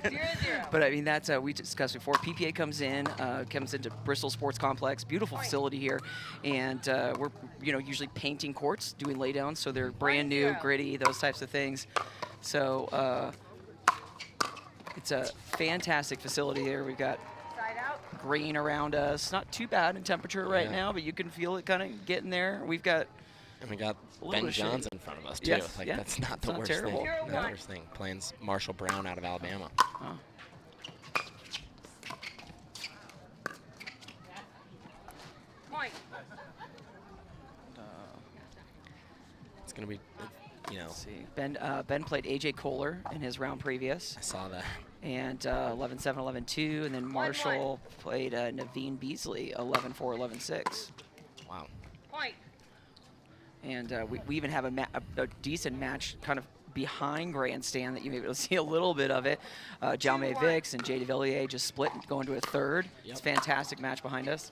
0-0. But I mean, that's we discussed before. PPA comes into Bristol Sports Complex, beautiful facility here, and we're usually painting courts, doing laydowns, so they're brand new, gritty, those types of things. So it's a fantastic facility there. We've got green around us, not too bad in temperature right now, but you can feel it kind of getting there. We've got. And we got Ben Johns in front of us, too. Yes, like, yeah. that's not the worst terrible. thing. Not the worst thing. Playing Marshall Brown out of Alabama. Oh. It's going to be, Let's see. Ben played AJ Kohler in his round previous. I saw that. And 11-7, 11-2. And then Marshall played Naveen Beasley, 11-4, 11-6. Wow. And we even have a decent match kind of behind grandstand that you may be able to see a little bit of it. Jaume Vix and Jay DeVilliers just split and going to a third. Yep. It's a fantastic match behind us.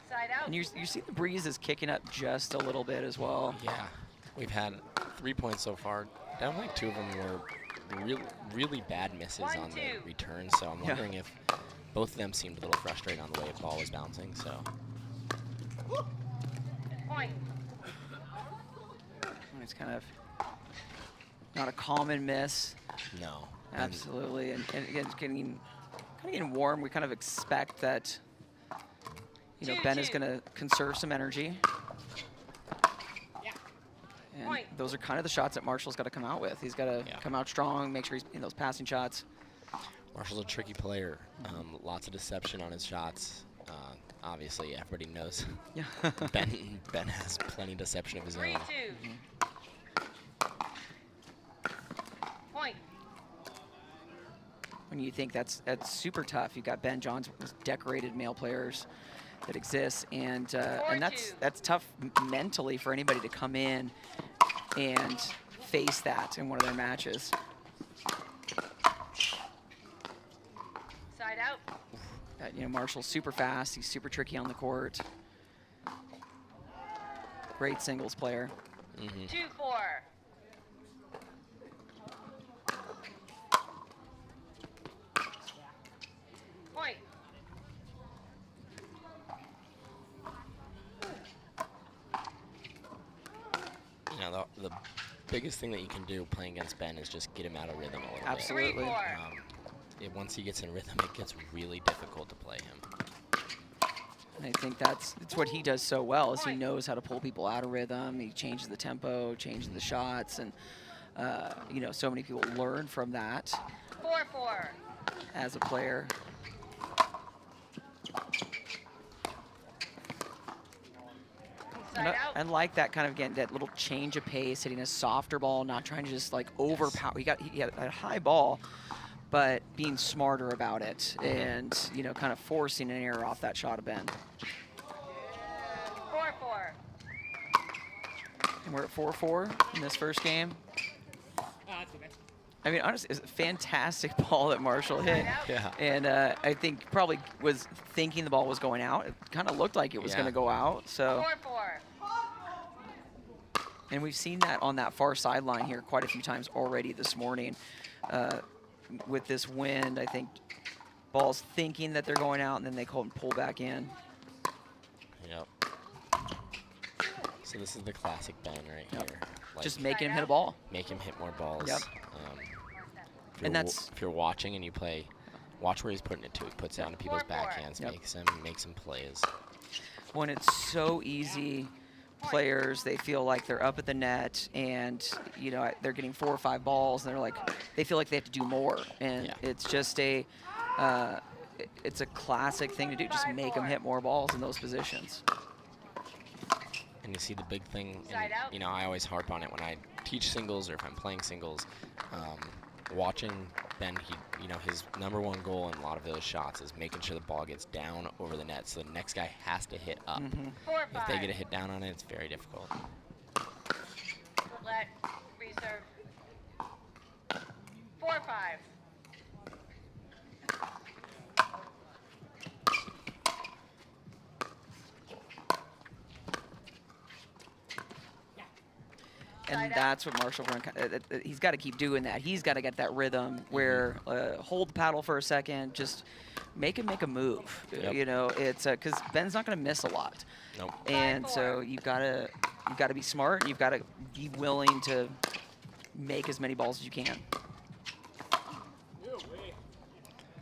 Side out. And you see the breeze is kicking up just a little bit as well. Yeah. We've had 3 points so far. Definitely 2 of them were really bad misses on the return. So I'm wondering if both of them seemed a little frustrated on the way the ball was bouncing. So. It's kind of not a common miss. No. Absolutely. And again, it's kind of getting warm. We kind of expect that, Ben is going to conserve some energy. And those are kind of the shots that Marshall's got to come out with. He's got to come out strong, make sure he's in those passing shots. Marshall's a tricky player. Lots of deception on his shots. Obviously, everybody knows Ben has plenty of deception of his own. 3-2. Point. When you think that's super tough, you've got Ben Johns, decorated male players that exist, and that's tough mentally for anybody to come in and face that in one of their matches. Side out. Marshall's super fast. He's super tricky on the court. Great singles player. 2-4. Point. The biggest thing that you can do playing against Ben is just get him out of rhythm a little Absolutely. bit. Once he gets in rhythm, it gets really difficult to play him. And I think that's what he does so well, is he knows how to pull people out of rhythm. He changes the tempo, changes the shots, and so many people learn from that 4-4. as a player. I like that kind of, again, that little change of pace, hitting a softer ball, not trying to just like overpower. He had a high ball, but being smarter about it and, kind of forcing an error off that shot of Ben. 4-4. And we're at 4-4 in this first game. That's okay. I mean, honestly, it's a fantastic ball that Marshall hit. Yeah. And I think probably was thinking the ball was going out. It kind of looked like it was going to go out. So. 4-4. And we've seen that on that far sideline here quite a few times already this morning. With this wind, I think balls thinking that they're going out, and then they pull back in. Yep. So this is the classic Ben right here. Like, just making him hit a ball. Make him hit more balls. Yep. If you're watching and you play, watch where he's putting it to. He puts it onto people's backhands, makes some plays. When it's so easy, players, they feel like they're up at the net and they're getting 4 or 5 balls and they feel like they have to do more, and it's just it's a classic thing to do, just make them hit more balls in those positions. And you see the big thing, and, I always harp on it when I teach singles or if I'm playing singles. Watching Ben, his #1 goal in a lot of those shots is making sure the ball gets down over the net, so the next guy has to hit up. If they get a hit down on it, it's very difficult. Let reserve. 4-5. And that's what Marshall Brown, he's got to keep doing that. He's got to get that rhythm where hold the paddle for a second, just make him make a move. Yep. You know, it's because Ben's not going to miss a lot. Nope. And so you've got to be smart. And you've got to be willing to make as many balls as you can.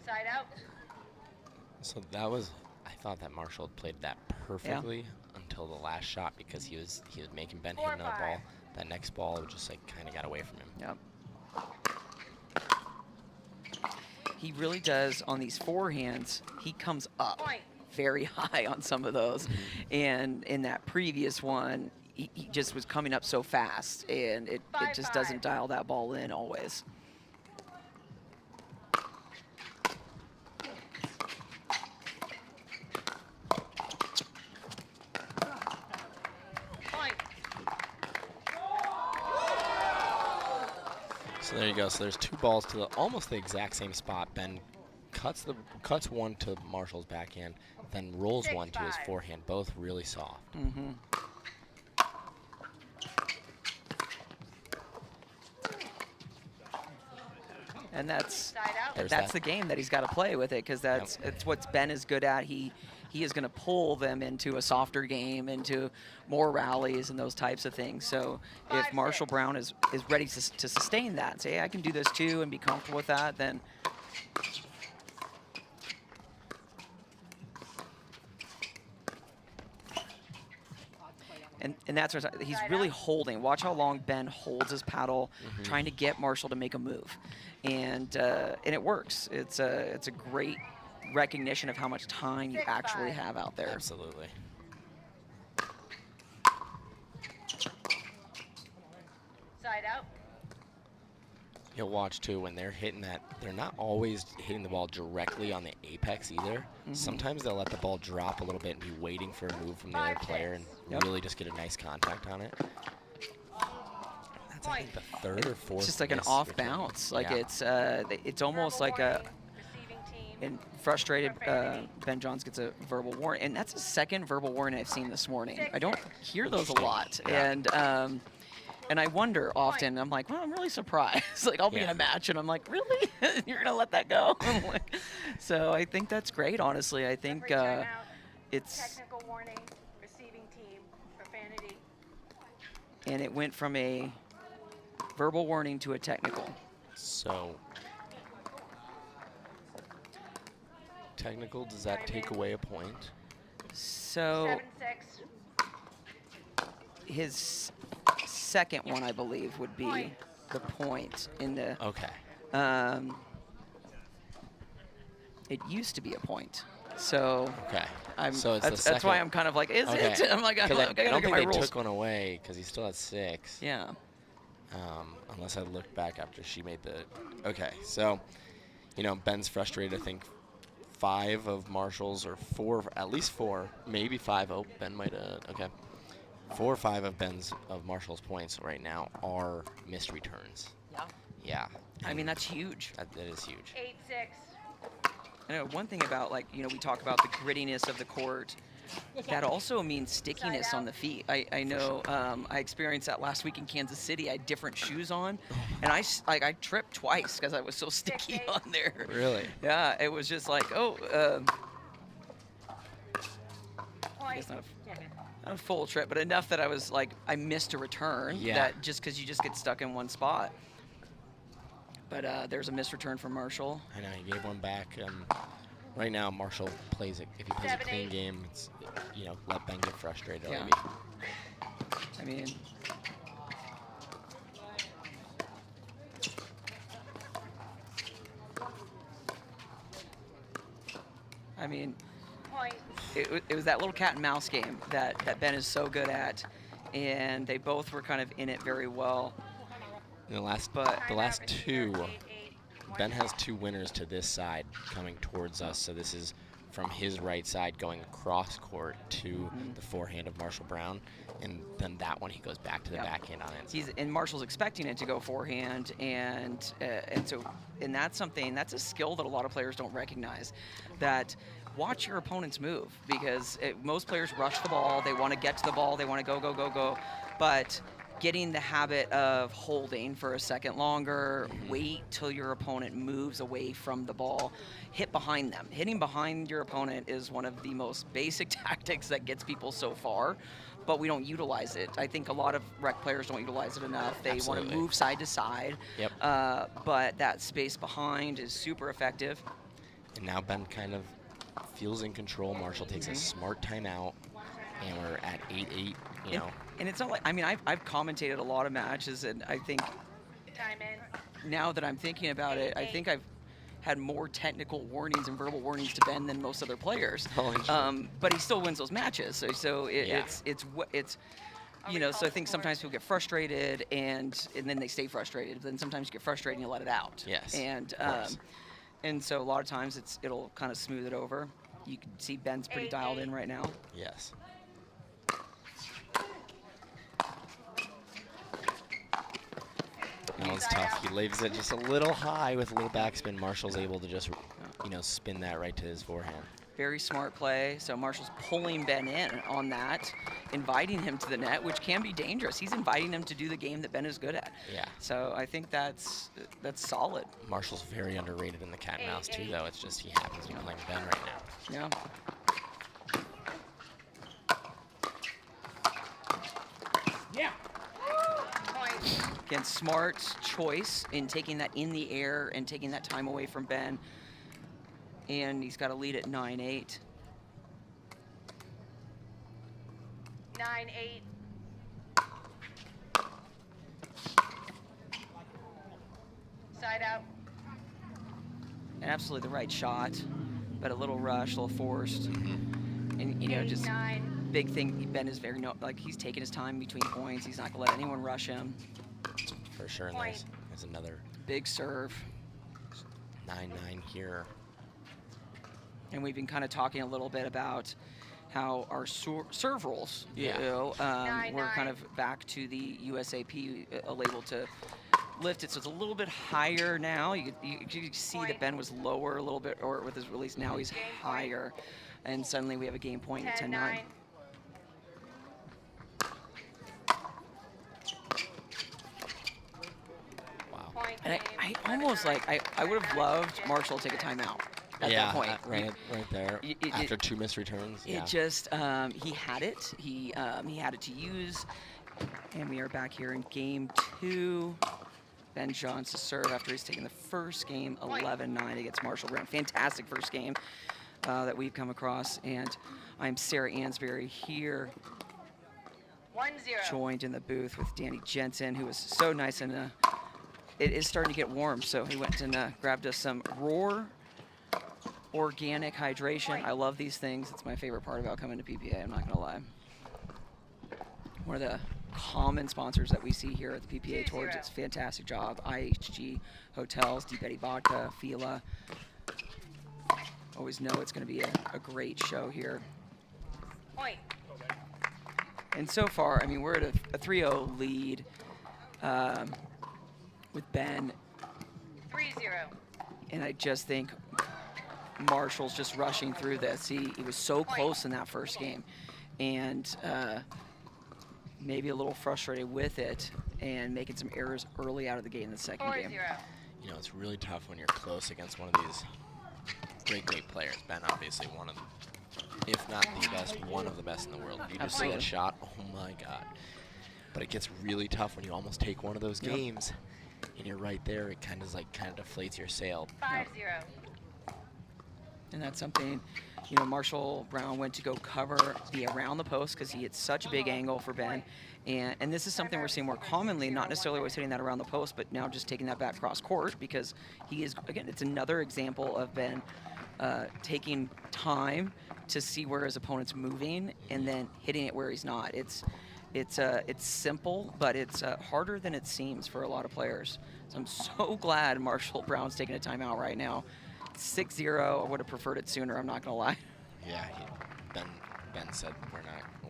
Side out. So that was, I thought that Marshall played that perfectly until the last shot because he was making Ben hit another ball. That next ball just like kind of got away from him. Yep. He really does on these forehands. He comes up very high on some of those, and in that previous one, he just was coming up so fast, and it just doesn't dial that ball in always. So there you go. So there's 2 balls to almost the exact same spot. Ben cuts one to Marshall's backhand, then rolls one to his forehand. Both really soft. Mm-hmm. And that's the game that he's got to play with it, because it's what Ben is good at. He is going to pull them into a softer game, into more rallies and those types of things. So if Marshall Brown is ready to sustain that and say, hey, I can do this too and be comfortable with that, then and that's what he's really holding. Watch how long Ben holds his paddle, trying to get Marshall to make a move, and it works. It's a great recognition of how much time you actually have out there. Absolutely. Side out. You'll watch too when they're hitting that. They're not always hitting the ball directly on the apex either. Sometimes they'll let the ball drop a little bit and be waiting for a move from the other player and really just get a nice contact on it. That's I think the 3rd or 4th. It's just like an off bounce. Like it's almost like a. And frustrated, Ben Johns gets a verbal warning, and that's the 2nd verbal warning I've seen this morning. I don't hear those a lot, and I wonder often. I'm like, well, I'm really surprised. Like I'll be in a match, and I'm like, really, you're gonna let that go? So I think that's great. Honestly, I think it's. Technical warning, receiving team, profanity. And it went from a verbal warning to a technical. So. Technical, does that take away a point? So 7-6. his 2nd one, I believe, would be the point in the. Okay. It used to be a point, so. Okay. So that's why I'm kind of like, is it? I'm like, I gotta don't get think my they rules. took one away because he still had 6. Yeah. Unless I look back after she made the. Okay, so, Ben's frustrated. I think 5 of Marshall's, or 4, at least 4, maybe 5. Oh, Ben might have. Okay. 4 or 5 of Marshall's points right now are missed returns. Yeah. Yeah. I mean, that's huge. That is huge. 8-6. I know one thing about, like, we talk about the grittiness of the court. That also means stickiness on the feet. I know I experienced that last week in Kansas City. I had different shoes on, and I tripped twice because I was so sticky on there. Really? Yeah, it was just like, I guess not a full trip, but enough that I was like, I missed a return. Yeah. That just because you just get stuck in one spot. But there's a missed return from Marshall. I know, he gave one back. Right now, Marshall plays it. If he plays a clean game, it's, let Ben get frustrated. Yeah. Maybe. I mean, it was that little cat and mouse game that Ben is so good at, and they both were kind of in it very well. In the last 2, Ben has 2 winners to this side coming towards us. So this is from his right side going across court to the forehand of Marshall Brown, and then that one he goes back to the backhand on it. And Marshall's expecting it to go forehand, and that's a skill that a lot of players don't recognize. That watch your opponent's move, because most players rush the ball, they want to get to the ball, they want to go, but getting the habit of holding for a second longer, wait till your opponent moves away from the ball, hit behind them. Hitting behind your opponent is one of the most basic tactics that gets people so far, but we don't utilize it. I think a lot of rec players don't utilize it enough. They want to move side to side, but that space behind is super effective. And now Ben kind of feels in control. Marshall takes a smart timeout, and we're at 8-8, you know. And it's not like, I mean, I've commentated a lot of matches, and I think now that I'm thinking about it, I think I've had more technical warnings and verbal warnings to Ben than most other players. But he still wins those matches. So it's you know, so I think sometimes people get frustrated and then they stay frustrated. Then sometimes you get frustrated and you let it out. Yes. And so a lot of times it'll kind of smooth it over. You can see Ben's pretty dialed in right now. Yes. That was tough. He leaves it just a little high with a little backspin. Marshall's able to just, you know, spin that right to his forehand. Very smart play. So Marshall's pulling Ben in on that, inviting him to the net, which can be dangerous. He's inviting him to do the game that Ben is good at. Yeah. So I think that's solid. Marshall's very underrated in the cat and mouse too, though. It's just he happens to be playing Ben right now. Yeah. Again, smart choice in taking that in the air and taking that time away from Ben. And he's got a lead at 9-8. 9-8. Side out. And absolutely the right shot, but a little rush, a little forced. And, you know, just big thing, Ben is very, like, he's taking his time between points. He's not going to let anyone rush him. For sure, and there's another big serve. 9-9 here. And we've been kind of talking a little bit about how our serve rolls, you know, we're kind of back to the USAP label to lift it, so it's a little bit higher now. You see that Ben was lower a little bit, or with his release, now he's higher. And suddenly we have a game point at 10-9. And I almost like, I would have loved Marshall to take a timeout at that point. Right there. After 2 missed returns. It just, he had it. He had it to use. And we are back here in game 2. Ben Johns to serve after he's taken the first game 11-9 against Marshall Brown. Fantastic first game that we've come across. And I'm Sarah Ansberry here, 1-0. joined in the booth with Danny Jensen, who was so nice, and it is starting to get warm, so he went and grabbed us some Roar organic hydration. I love these things. It's my favorite part about coming to PPA, I'm not going to lie. One of the common sponsors that we see here at the PPA Tours. It's a fantastic job. IHG Hotels, Eddy Vodka, Fila. Always know it's going to be a great show here. Point. And so far, I mean, we're at a 3-0 lead with Ben. 3-0. And I just think Marshall's just rushing through this. He was so close in that first game, and maybe a little frustrated with it and making some errors early out of the gate in the second game. You know, it's really tough when you're close against one of these great players. Ben, obviously one of them, if not the best, one of the best in the world. You just see that shot, oh my God. But it gets really tough when you almost take one of those games and you're right there. It kind of deflates your sail. 5-0. And that's something, you know, Marshall Brown went to go cover the around the post because he hit such a big angle for Ben. And this is something we're seeing more commonly, not necessarily always hitting that around the post, but now just taking that back cross court, because he is, again, it's another example of Ben taking time to see where his opponent's moving and then hitting it where he's not. It's simple, but it's harder than it seems for a lot of players. So I'm so glad Marshall Brown's taking a timeout right now. 6-0. I would have preferred it sooner, I'm not going to lie. Yeah, Ben said we're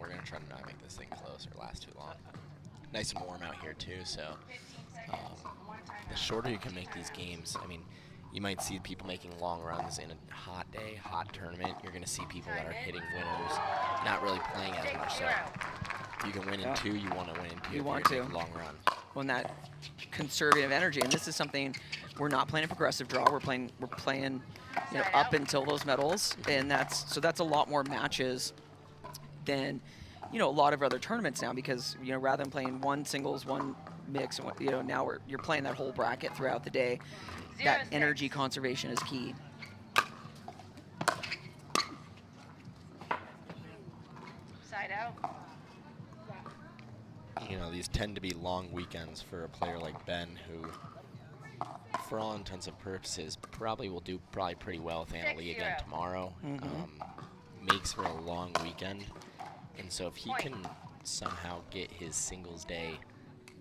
going to try to not make this thing close or last too long. Nice and warm out here too, so the shorter you can make these games, I mean, you might see people making long runs in a hot day, hot tournament. You're going to see people that are hitting winners, not really playing as much. So you can win in 2, you want to win in 2. You if want you're to. taking long run. On that conservative energy, and this is something we're not playing a progressive draw. We're playing up until those medals, and that's a lot more matches than a lot of other tournaments now, because rather than playing one singles, one mix, and now you're playing that whole bracket throughout the day. That energy conservation is key. Side out. These tend to be long weekends for a player like Ben, who, for all intents and purposes, probably will do pretty well with Annalee again tomorrow. Makes for a long weekend, and so if he can somehow get his singles day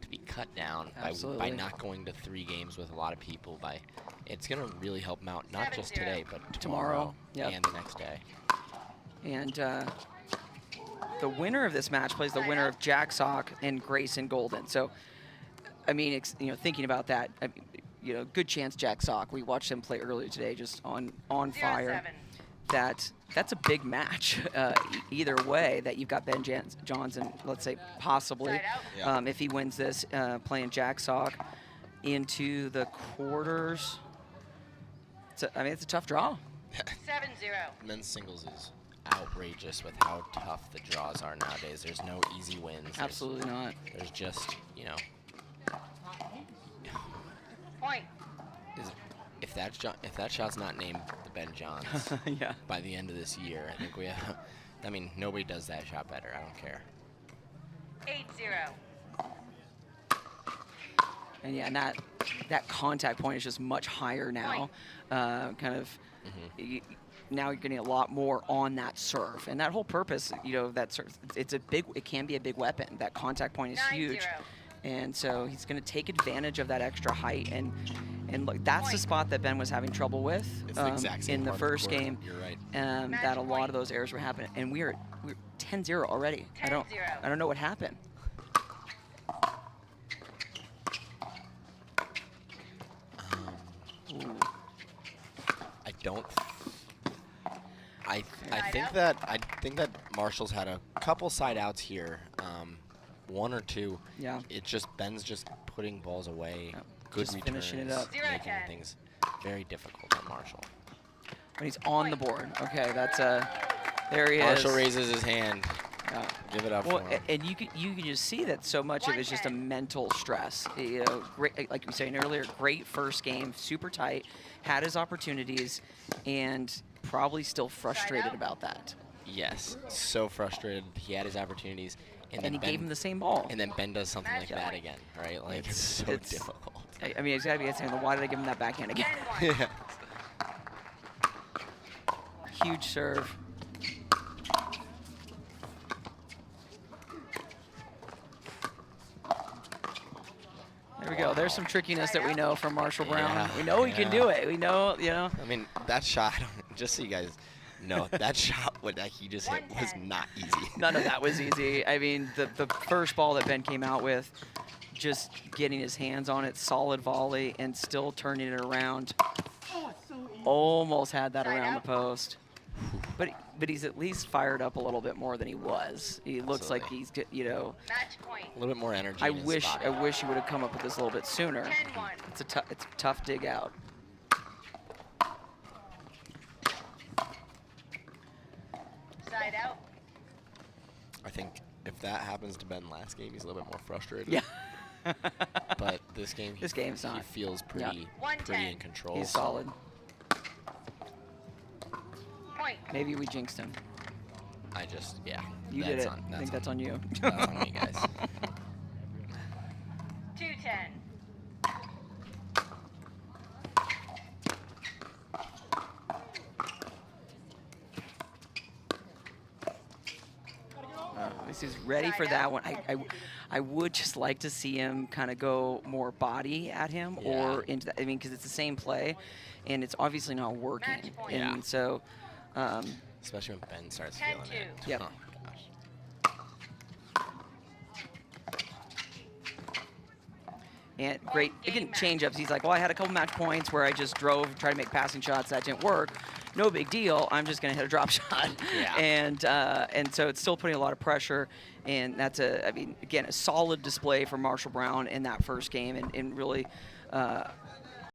to be cut down by not going to 3 games with a lot of people, it's going to really help him out, not just today, but tomorrow and the next day. And the winner of this match plays the winner of Jack Sock and Grayson Golden. So, I mean, thinking about that, good chance Jack Sock. We watched him play earlier today, just on fire. That's a big match either way. That you've got Ben Johnson, let's say possibly, if he wins this, playing Jack Sock into the quarters. It's a tough draw. 7-0. Men's singles is outrageous with how tough the draws are nowadays. There's no easy wins. Absolutely not. There's just, Point. If that shot's not named the Ben Johns by the end of this year, I think we have. I mean, nobody does that shot better. I don't care. 8-0. And and that contact point is just much higher now. Now you're getting a lot more on that serve, and that whole purpose, that serve, it can be a big weapon. That contact point is huge, and so he's going to take advantage of that extra height, and look, that's the spot that Ben was having trouble with in the first game. You're right. That a lot of those errors were happening, and we're 10-0 already. I don't know what happened. I think that Marshall's had a couple side outs here, 1 or 2. Yeah. It's just Ben's just putting balls away. Yeah. Good Just returns, finishing it up. making things very difficult on Marshall. When he's on the board. Okay, that's there he is. Marshall raises his hand. Yeah. Give it up for him. And you can just see that so much of it is just a mental stress. Great, like you were saying earlier, great first game, super tight, had his opportunities, and probably still frustrated about that. Yes, so frustrated. He had his opportunities, and then he Ben gave him the same ball. And then Ben does something like that again, right? Like it's so difficult. I mean, it's got to be saying, why did I give him that backhand again? Yeah. Huge serve. There we go. There's some trickiness that we know from Marshall Brown. Yeah, we know he can do it. We know, I mean, that shot, just so you guys know, that shot that he just hit was not easy. None of that was easy. I mean, the first ball that Ben came out with, just getting his hands on it, solid volley, and still turning it around. Almost had that around the post. But he's at least fired up a little bit more than he was. He looks like he's, Match point. A little bit more energy. I wish he would have come up with this a little bit sooner. 10-1. It's a tough dig out. Side out. I think if that happens to Ben last game, he's a little bit more frustrated. Yeah. But this game, game's he not. feels pretty in control. He's solid. Point. Maybe we jinxed him. You did it. I think that's on you. That's on me, guys. 2-10. This is ready for that one. I would just like to see him kind of go more body at him or into that. I mean, because it's the same play, and it's obviously not working. And so, especially when Ben starts feeling it. Yep. Oh my gosh. And great, again, change-ups. He's like, well, I had a couple match points where I just drove, tried to make passing shots. That didn't work. no big deal. I'm just going to hit a drop shot. Yeah. And so it's still putting a lot of pressure. And that's I mean, again, a solid display for Marshall Brown in that first game, and really